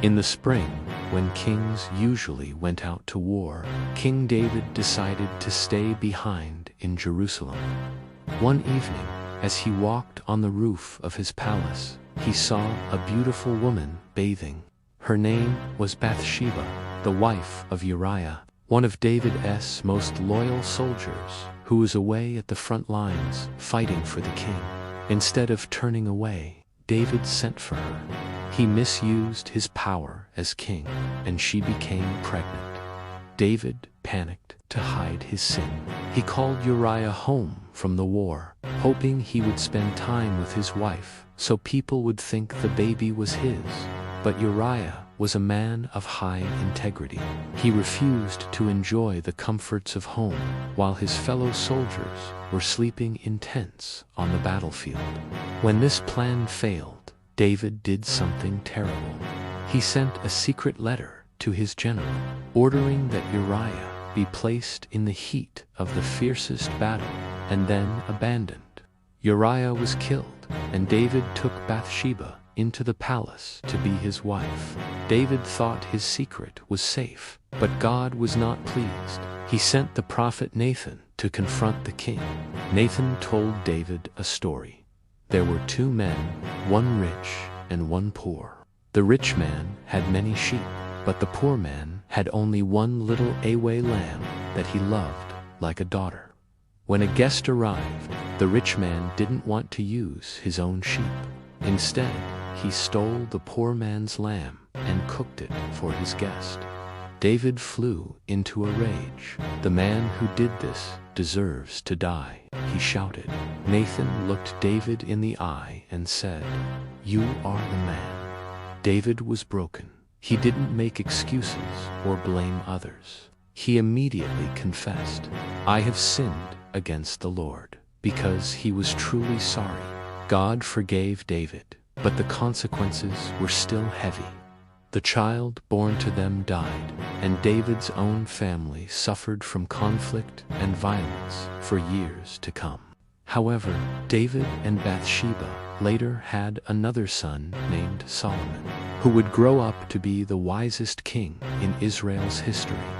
In the spring, when kings usually went out to war, King David decided to stay behind in Jerusalem. One evening, as he walked on the roof of his palace, he saw a beautiful woman bathing. Her name was Bathsheba, the wife of Uriah, one of David's most loyal soldiers, who was away at the front lines fighting for the king. Instead of turning away, David sent for her. He misused his power as king, and she became pregnant. David panicked to hide his sin. He called Uriah home from the war, hoping he would spend time with his wife so people would think the baby was his. But Uriah was a man of high integrity. He refused to enjoy the comforts of home while his fellow soldiers were sleeping in tents on the battlefield. When this plan failed, David did something terrible. He sent a secret letter to his general, ordering that Uriah be placed in the heat of the fiercest battle and then abandoned. Uriah was killed, and David took Bathsheba into the palace to be his wife. David thought his secret was safe, but God was not pleased. He sent the prophet Nathan to confront the king. Nathan told David a story. There were two men, one rich and one poor. The rich man had many sheep, but the poor man had only one little ewe lamb that he loved like a daughter. When a guest arrived, the rich man didn't want to use his own sheep. Instead, he stole the poor man's lamb and cooked it for his guest. David flew into a rage. The man who did this deserves to die, he shouted. Nathan looked David in the eye and said, "You are the man." David was broken. He didn't make excuses or blame others. He immediately confessed, "I have sinned against the Lord," because he was truly sorry. God forgave David, but the consequences were still heavy. The child born to them died, and David's own family suffered from conflict and violence for years to come. However, David and Bathsheba later had another son named Solomon, who would grow up to be the wisest king in Israel's history.